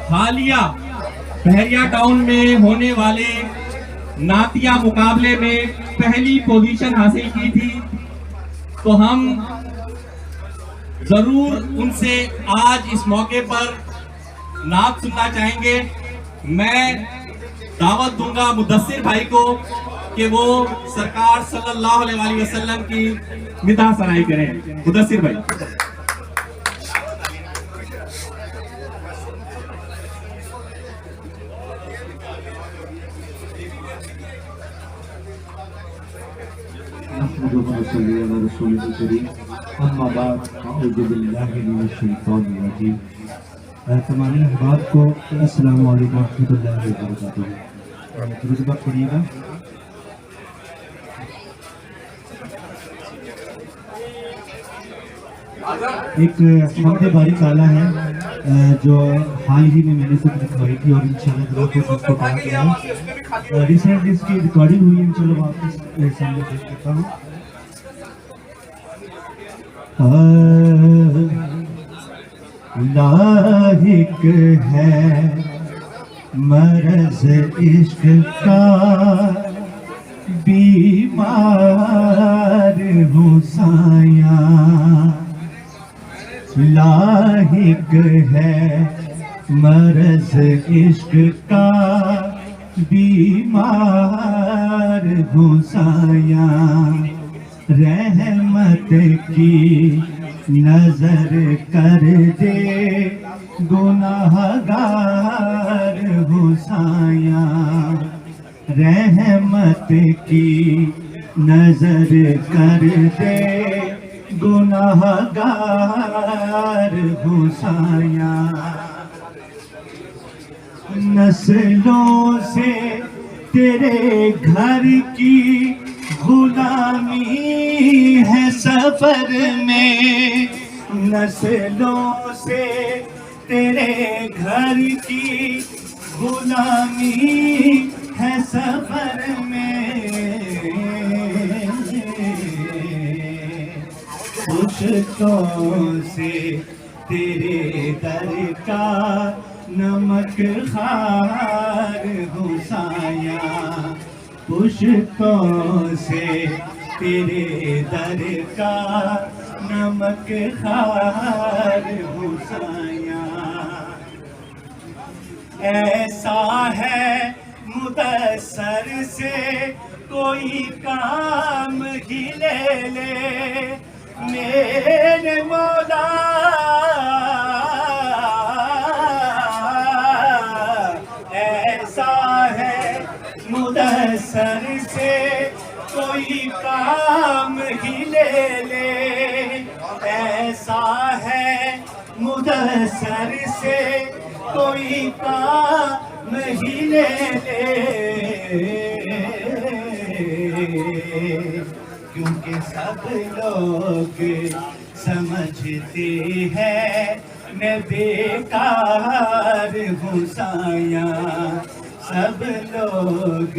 हालिया बहरिया टाउन में होने वाले नातिया मुकाबले में पहली पोजीशन हासिल की थी, तो हम जरूर उनसे आज इस मौके पर नात सुनना चाहेंगे। मैं दावत दूंगा मुदस्सिर भाई को कि वो सरकार सल्लल्लाहु अलैहि वसल्लम की निदा सराई करें। मुदस्सिर भाई। तमाम अहबाब को अस्सलाम वालेकुम रहमतुल्लाहि व बरकातुहू। पढ़िएगा। एक हमदे बारी काला है जो हाल ही में मैंने खुद रिकॉर्ड की और इंशाल्लाह को कहा गया है। रिसेंटली इसकी रिकॉर्डिंग हुई, इंशाल्लाह वापस सामने पेश करता हूँ। लाहिक है मरज़ इश्क का बीमार हूँ साया, लाहिक है मरज़ इश्क का बीमार हूँ साया, रहमत की नजर कर दे गुनाहगार हूँ साया, रहमत की नजर कर दे गुनाहगार हूँ साया। नस्लों से तेरे घर की गुलामी है सफर में, नस्लों से तेरे घर की गुलामी है सफर में, पुश्तों से तेरे दर का नमक खार हूँ साया, पुश्तों से तेरे दर का नमक खार हूँ साया। ऐसा है मुदस्सर से कोई काम ही ले ले मेरे मौला, ऐसा है मुदस्सर से कोई काम ही ले ले, ऐसा है मुदस्सर से कोई काम ही ले ले, क्योंकि सब लोग समझते हैं मैं बेकार हूँ साया, सब लोग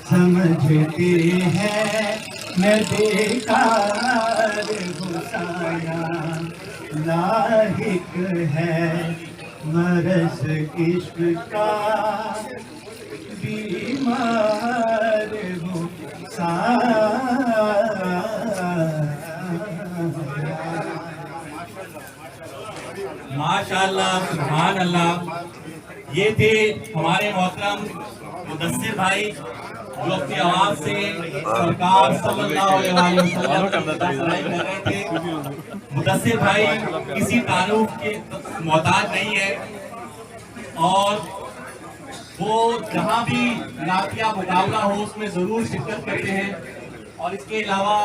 समझते हैं मैं बेकार हूँ साया, लाहिक है मरज़ इश्क का बीमार हूँ साया। माशाअल्लाह, सुभान अल्लाह। ये थे हमारे मोहतरम मुदस्सिर भाई जो अपनी आवाज से सरकार सल्लल्लाहु अलैहि वसल्लम कर रहे थे। मुदस्सिर भाई किसी तारुफ के मोहताज नहीं है और वो जहाँ भी नातिया मुकाबला हो उसमें जरूर शिरकत करते हैं और इसके अलावा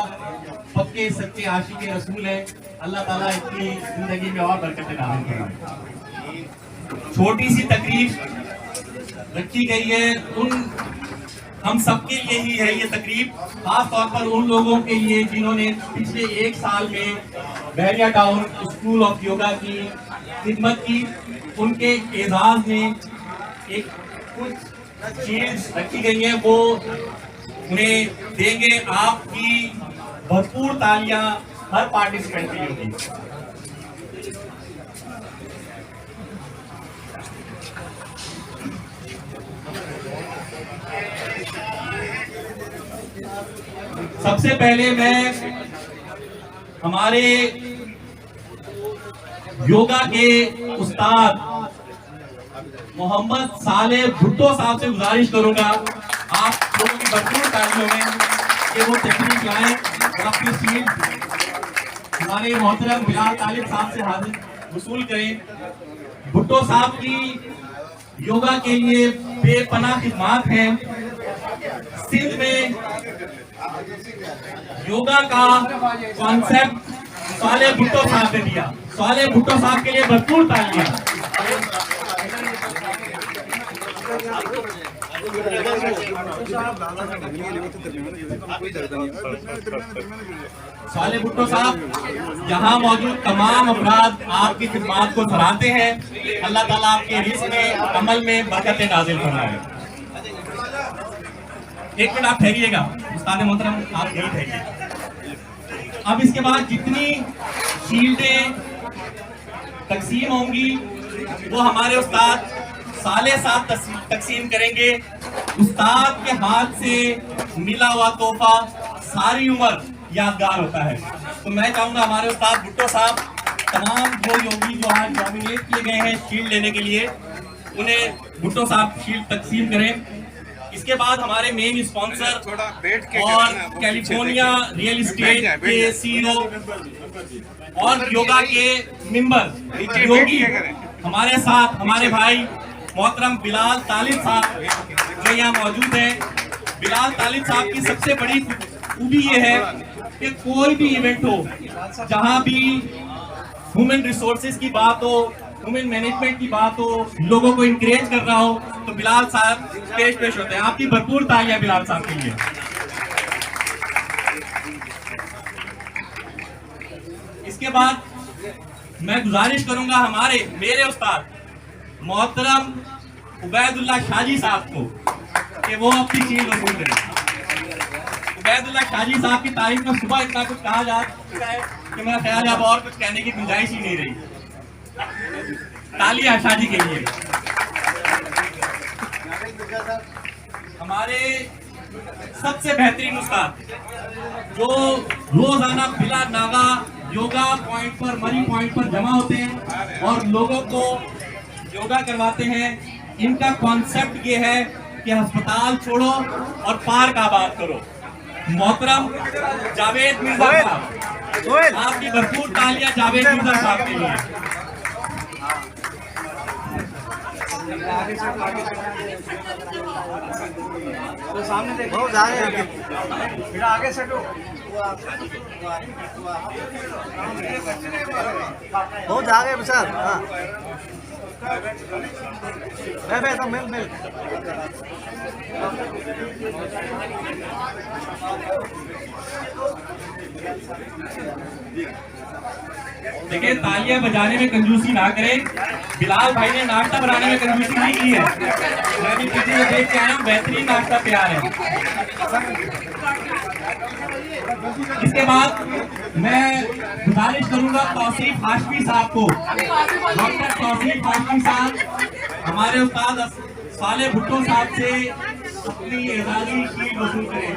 पक्के सच्चे आशिक रसूल है। अल्लाह ताला इनकी जिंदगी में और बरकत दान करे। छोटी सी तकरीब रखी गई है, उन हम सबके लिए ही है ये तकरीब, खास तौर पर उन लोगों के लिए जिन्होंने पिछले एक साल में बहरिया टाउन स्कूल ऑफ योगा की खिदमत की। उनके एजाज में एक कुछ चीज रखी गई है, वो उन्हें देंगे। आपकी भरपूर तालियां हर पार्टिसिपेंट के लिए होगी। सबसे पहले मैं हमारे योगा के उस्ताद मोहम्मद साले भुट्टो साहब से गुजारिश करूंगा आप लोगों की भरपूर तालियों में कि वो तशरीफ लाएं और अपनी सीट हमारे मोहतरम बिलाल तालिब साहब से हाजिर वसूल करें। भुट्टो साहब की योगा के लिए बेपनाह खिदमात हैं। सिंध में योगा का कॉन्सेप्ट साले भुट्टो साहब ने दिया। साले भुट्टो साहब के लिए भरपूर तालियां। साले भुट्टो साहब यहाँ मौजूद तमाम अफराद आपकी खिदमत को सराहते हैं। अल्लाह ताला आपके रिज़्क़ में अमल में बरकत नाज़िल फरमाए। एक मिनट आप ठहरिएगा उस्ताद मोहतरम, आप यही ठहरिए। अब इसके बाद जितनी शील्डें तकसीम होंगी वो हमारे उस्ताद साले साथ तकसीम करेंगे। उस्ताद के हाथ से मिला हुआ तोहफा सारी उम्र यादगार होता है। तो मैं चाहूंगा हमारे उस्ताद भुट्टो साहब तमाम वो योगी जो आज नॉमिनेट किए गए हैं शील्ड लेने के लिए, उन्हें भुट्टो साहब शील्ड तकसीम करें। इसके बाद हमारे मेन स्पॉन्सर और कैलिफोर्निया रियल इस्टेट के सीईओ और योगा के मेंबर योगी हमारे साथ हमारे भाई मोहतरम बिलाल तालिब साहब जो यहाँ मौजूद हैं। बिलाल तालिब साहब की सबसे बड़ी खूबी ये है कि कोई भी इवेंट हो, जहाँ भी ह्यूमन रिसोर्सेज की बात हो, ह्यूमन मैनेजमेंट की बात हो, लोगों को इंकरेज कर रहा हो, तो बिलाल साहब पेश होते हैं। आपकी भरपूर तालियां बिलाल साहब के लिए। इसके बाद मैं गुजारिश करूंगा हमारे मेरे उस्ताद मोहतरम उबैदुल्लाह शाजी साहब को कि वो अपनी चीज वसूल करें। उबैदुल्लाह शाजी साहब की तारीफ में सुबह इतना कुछ कहा जा चुका है कि मेरा ख्याल है अब और कुछ कहने की गुंजाइश ही नहीं रही। तालियां शाजी के लिए। हमारे सबसे बेहतरीन उस्ताद जो रोजाना बिला नागा योगा पॉइंट पर मरी पॉइंट पर जमा होते हैं और लोगों को योगा करवाते हैं। इनका कॉन्सेप्ट ये है कि अस्पताल छोड़ो और पार्क आबाद करो। मोहतरम जावेद मिर्जा साहब, आपकी भरपूर तालियां जावेद मिर्जा साहब के लिए। तो सामने देखो, बहुत आगे से बहुत आगे सर। हाँ तो मिल देखिए, तालियां बजाने में कंजूसी ना करें। बिलाल भाई ने नाश्ता बनाने में कंजूसी नहीं की है। मैं भी किसी को देख के आया हूँ, बेहतरीन नाश्ता तैयार है। इसके बाद मैं गुजारिश करूंगा तौसीफ हाशमी साहब को। डॉक्टर तौसीफ हाशमी साहब हमारे उस्ताद साले भुट्टो साहब से अपनी एजाजी शील्ड वसूल करें।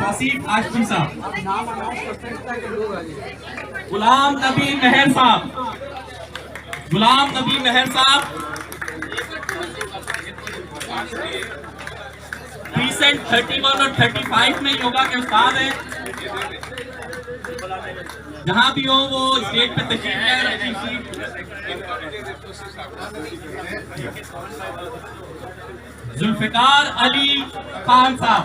तौसीफ हाशमी साहब। गुलाम नबी मेहर साहब, गुलाम नबी मेहर साहब रिसेंट 31 और 35 में योगा के उस्ताद हैं। जहां भी हो वो स्टेज पे तशरीफ लाए और अपनी सीट। जुल्फिकार अली खान साहब,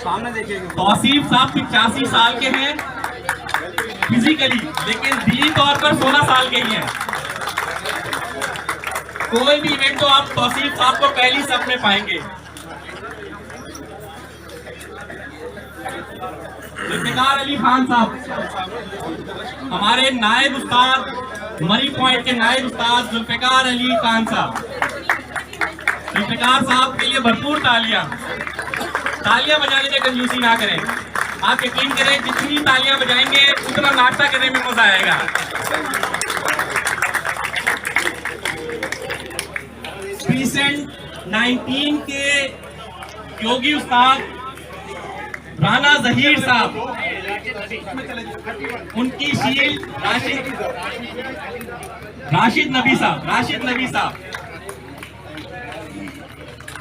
सामने देखिए। तौसीफ साहब 85 साल के हैं फिजिकली, लेकिन दिली तौर पर 16 साल के ही हैं। कोई भी इवेंट तो आप तौसीफ साहब को पहली सब में पाएंगे। जुल्फिकार अली खान साहब हमारे नायब उस्ताद, मरी पॉइंट के नायब उस्ताद जुल्फिकार अली खान साहब। जुल्फिकार साहब के लिए भरपूर तालियां बजाने में कंजूसी ना करें। आप यकीन करें जितनी तालियां बजाएंगे उतना नाश्ता करने में मजा आएगा। क्रिसेंट 19 के योगी उस्ताद राना जहीर साहब, उनकी शील्ड राशिद नबी साहब,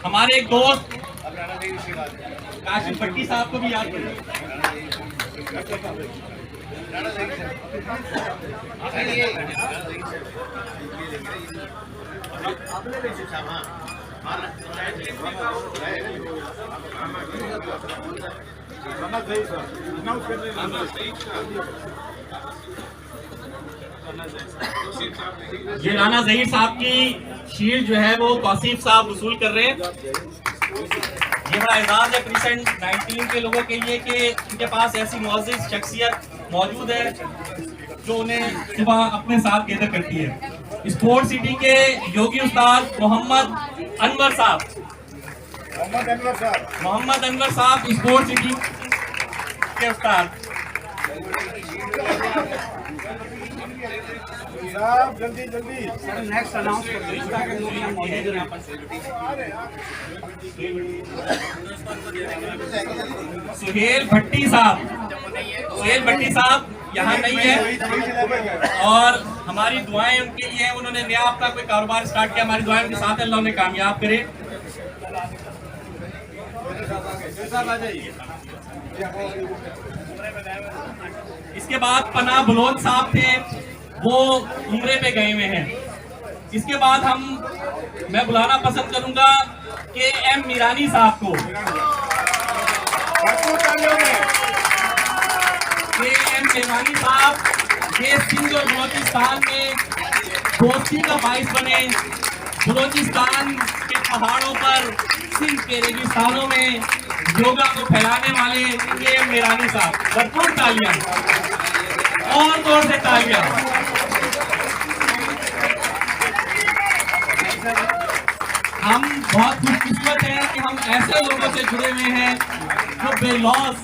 हमारे एक दोस्त काशिफ भट्टी साहब को भी याद करें। ये राना जहीर साहब की शील्ड जो है वो तौसीफ साहब वसूल कर रहे हैं। ये बड़ा एजाज है क्रिसेंट 19 के लोगों के लिए कि उनके पास ऐसी मुअज़्ज़िज़ शख्सियत मौजूद है जो उन्हें सुबह अपने साथ गेदर करती है। स्पोर्ट सिटी के योगी उस्ताद मोहम्मद अनवर साहब स्पोर्ट सिटी के उस्ताद। जल्दी नेक्स्ट अनाउंस कर दीजिए ताकि लोग यहाँ मौजूद रहें। सुहेल भट्टी साहब यहाँ नहीं है और हमारी दुआएं उनके लिए हैं। उन्होंने नया अपना कोई कारोबार स्टार्ट किया, हमारी दुआएं उनके साथ अल्लाह उन्हें कामयाब करे। इसके बाद पनाह बलोच साहब थे, वो उम्रे पे गए हुए हैं। इसके बाद मैं बुलाना पसंद करूंगा के एम मीरानी साहब को। एम मीरानी साहब ये सिंध और बलोचिस्तान में दोस्ती का बाइस बने। बलोचिस्तान के पहाड़ों पर, सिंध के रेगिस्तानों में योगा को फैलाने वाले ये एम मीरानी साहब। भरपूर तालियां और जोर से तालियां। हम बहुत खुशकिस्मत हैं कि हम ऐसे लोगों से जुड़े हुए हैं जो बेलौस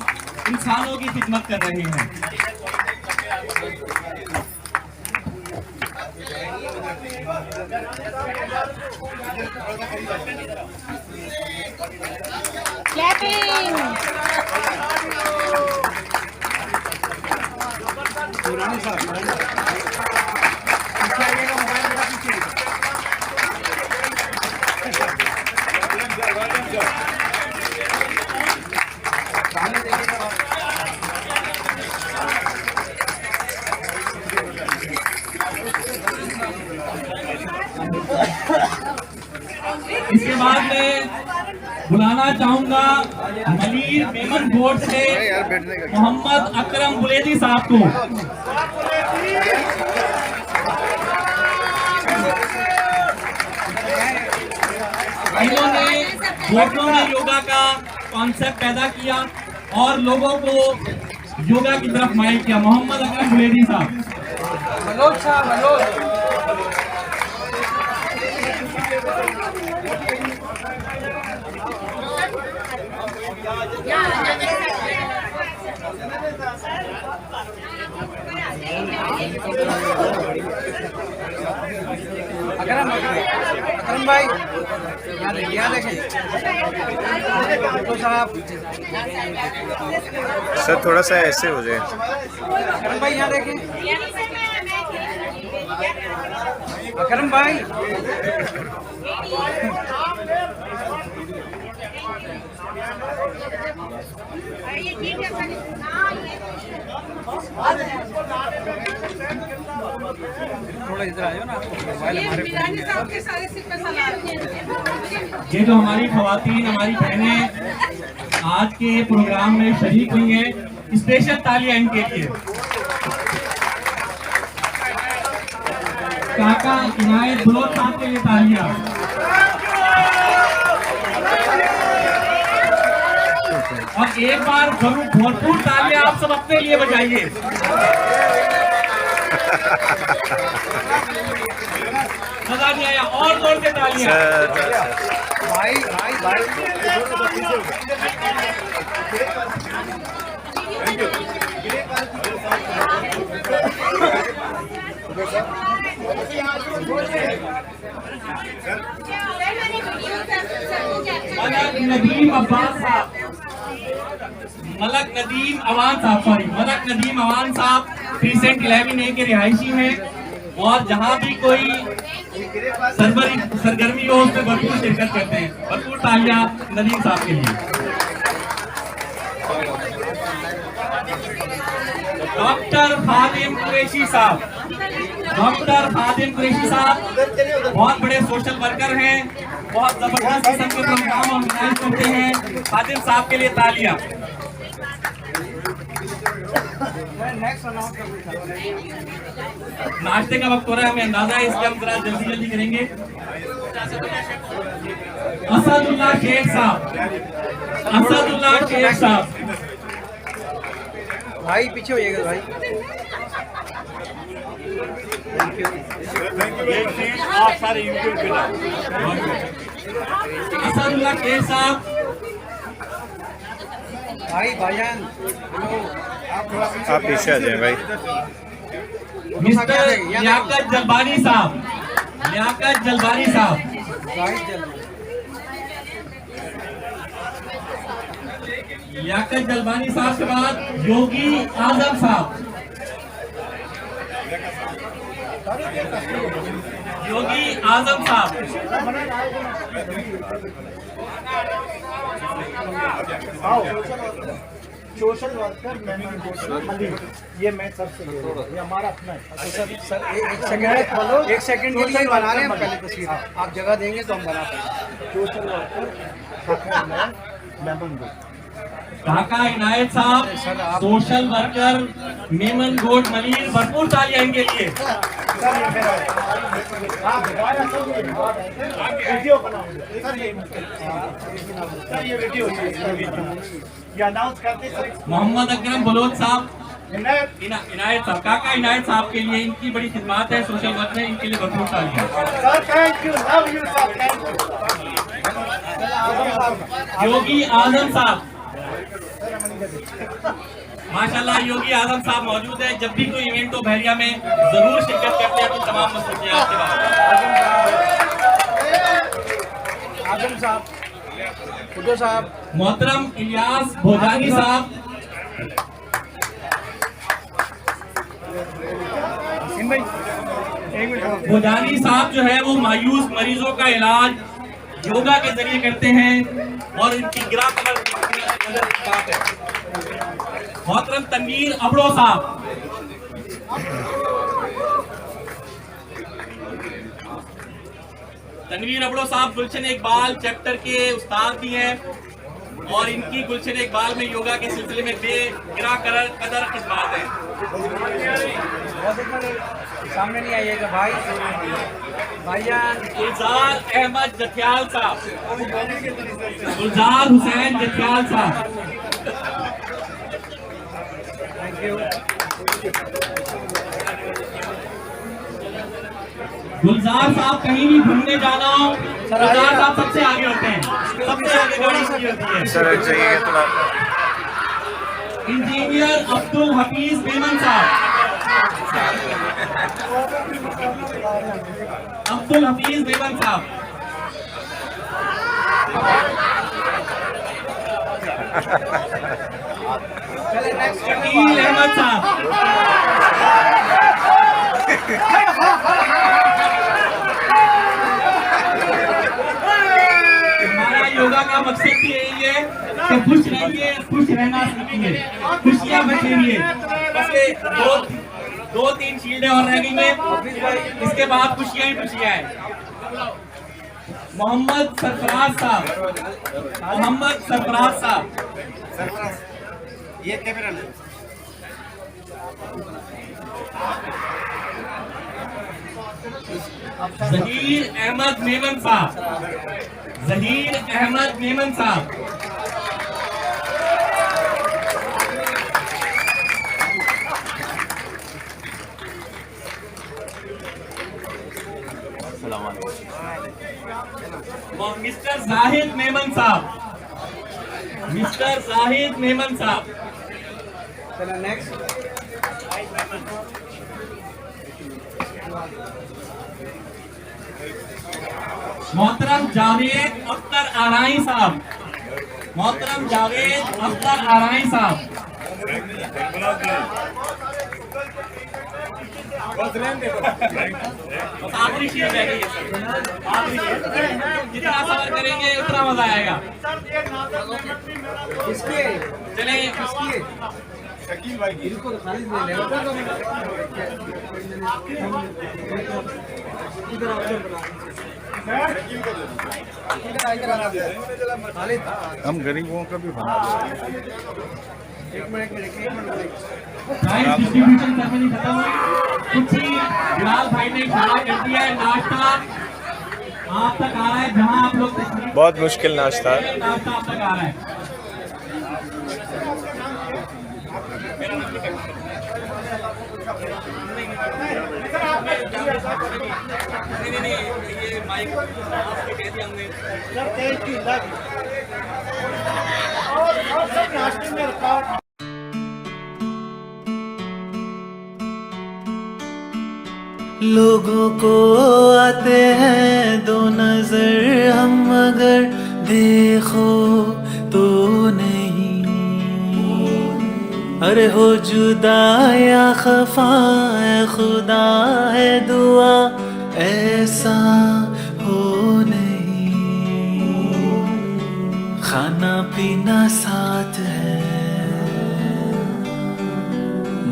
इंसानों की खिदमत कर रहे हैं। इसके बाद मैं बुलाना चाहूंगा मलीर मेमन बोर्ड से मोहम्मद अकरम बुलेदी साहब को। इन्होंने बोर्डों में योगा का कॉन्सेप्ट पैदा किया और लोगों को योगा की तरफ माइल किया। मोहम्मद अकरम बुलेदी साहब। अकरम भाई यहाँ देखें सर, थोड़ा सा ऐसे हो जाए। अकरम भाई यहाँ देखें। अकरम भाई थोड़ा इधर आयो ना। ये जो हमारी खवातीन, हमारी बहनें आज के प्रोग्राम में शरीक हुई हैं, स्पेशल तालियां इनके लिए। काका इनायत बलोच साहब के लिए तालियां। और एक बार भरपूर तालियां आप सब अपने लिए बजाइए। मजा नहीं आया? और जोर से तालियां। भाई मलक नदीम अब्बास साहब, मलक नदीम अवान साहब, सॉरी मलक नदीम अवान साहब 311A के रिहायशी हैं और जहां भी कोई सरगर्मी हो उसमें भरपूर शिरकत करते हैं। भरपूर तालियां नदीम साहब के लिए। डॉक्टर खादिम कुरैशी साहब, डॉक्टर खादिम कुरैशी साहब बहुत बड़े सोशल वर्कर हैं, बहुत जबरदस्त किस्म के प्रोग्राम ऑर्गेनाइज करते हैं। खादिम साहब के लिए तालियां। नाश्ते का वक्त हो रहा है, हमें अंदाजा है, इसलिए हम जरा जल्दी जल्दी करेंगे। असदुल्लाह शेख साहब, असदुल्लाह शेख साहब, भाई पीछे होइएगा भाई। आप सारे यूट्यूब पे असदुल्लाह शेख साहब, भाईजान आप पीछे आ जाए भाई। मिस्टर लियाकत जलबानी साहब, लियाकत जलबानी साहब, लियाकत जलबानी साहब के बाद योगी आजम साहब, योगी आजम साहब, सोशल वर्कर ये मैं सबसे ले रहा हूँ, ये हमारा अपना है। सर एक सेकंड के लिए बना रहे हैं पहले तस्वीर। आप जगह देंगे तो हम बना पाएंगे। Social worker Memon group Dhaka Inayat sahab, social worker Memon Goth Malir. भरपूर तालियां इनके लिए। सर ये मेरा आप वीडियो बनाओगे सर, ये वीडियो ये अनाउंस करते सर। मोहम्मद अकरम बलोच साहब, इनायत इनायत साहब, काका इनायत साहब के लिए इनकी बड़ी खिदमत है सोशल वर्क में, इनके लिए भरपूर तालियां। Sir thank you, love you sir, thank you. Yogi Azam sahab, माशाल्लाह योगी आजम साहब मौजूद है। जब भी कोई इवेंट हो बहरिया में जरूर शिरकत करते हैं अपनी तमाम मसरूफियात के बाद। आजम साहब, खुदो साहब, मोहतरम इलियास भोजानी साहब, भोजानी साहब जो है वो मायूस मरीजों का इलाज योगा के जरिए करते हैं और इनकी गिरा कमर बात है। मोहतरम तनवीर अबड़ो साहब, तनवीर अबड़ो साहब गुलशन इकबाल चैप्टर के उस्ताद भी हैं और इनकी गुलशन इकबाल में योगा के सिलसिले में बेगिरा कदर खिदमत है। सामने नहीं आइएगा भाई। भाईजान गुलजार अहमद जथियाल साहब, गुलजार हुसैन जथियाल साहब, थैंक यू। गुलजार साहब कहीं भी घूमने जाना हो, गुलजार साहब सबसे आगे होते हैं, सबसे आगे गाड़ी खड़ी होती है। सर हट जाइए थोड़ा। इंजीनियर अब्दुल हफीज मेमन साहब, अब्दुल हफीज मेमन साहब, चले नेक्स्ट। शकील अहमद साहब, हमारा योगा का मकसद भी यही है कि खुश रहिए, खुश रहना सीखिए, खुशियां बखेरिए। बस ये दो तीन शील्डें और रह गई हैं, इसके बाद खुशियां ही खुशियां हैं। मोहम्मद सरफराज साहब, मोहम्मद सरफराज साहब, ये कैमरा ले। जहीर अहमद मेमन साहब, जहीर अहमद मेमन साहब, मिस्टर जाहिद मेमन साहब, मिस्टर जाहिद मेमन साहब, चलो नेक्स्ट। मोहतरम जावेद अख्तर आराई साहब, मोहतरम जावेद अख्तर आराई साहब। बस आखिरी शेर रह गई है सर, आखिरी शेर। जितना सफर करेंगे उतना मजा आएगा। किसकी है? चले किसकी है? शकील भाई की। इसको तो खालिद ले ले। इधर आओ, इधर आओ। खालिद, हम गरीबों का भी बना एक मिनट प्राइस डिस्ट्रीब्यूशन सेरेमनी खत्म हुई। कुछ ही बिलाल भाई ने खड़ा कर दिया है। नाश्ता आप तक आ रहा है, जहां आप लोग बहुत मुश्किल नाश्ता है। नाश्ता आप तक आ रहा है। नहीं, ये माइक आपको कह दिया हमने। Sir thank you. और सब नाश्ते में रखा। लोगों को आते हैं दो नजर, हम अगर देखो तो नहीं। अरे हो जुदा या खफा है खुदा है दुआ ऐसा हो नहीं। खाना पीना साथ है,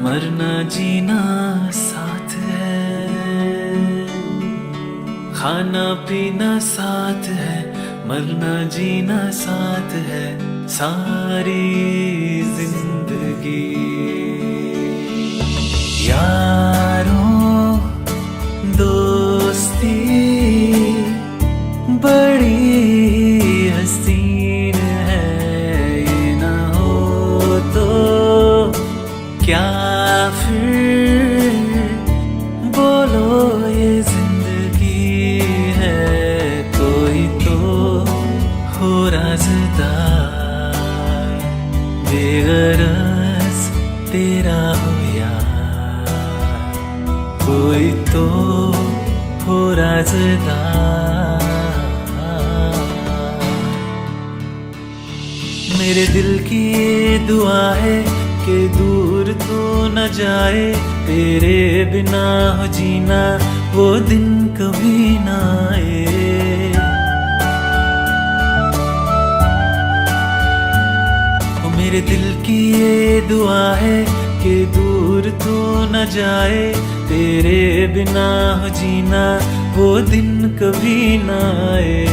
मरना जीना साथ है। खाना पीना साथ है, मरना जीना साथ है, सारी जिंदगी। यारों दोस्ती बड़ी हसीन है, ये ना हो तो क्या फिर बोलो ये जिंदगी है। कोई तो हो राज़दार बेगरज तेरा हो यार। कोई तो हो राज़दार। मेरे दिल की ये दुआ है कि दूर तो न जाए, तेरे बिना हो जीना वो दिन कभी ना आए। ओ मेरे दिल की ये दुआ है कि दूर तो न जाए, तेरे बिना हो जीना वो दिन कभी ना आए।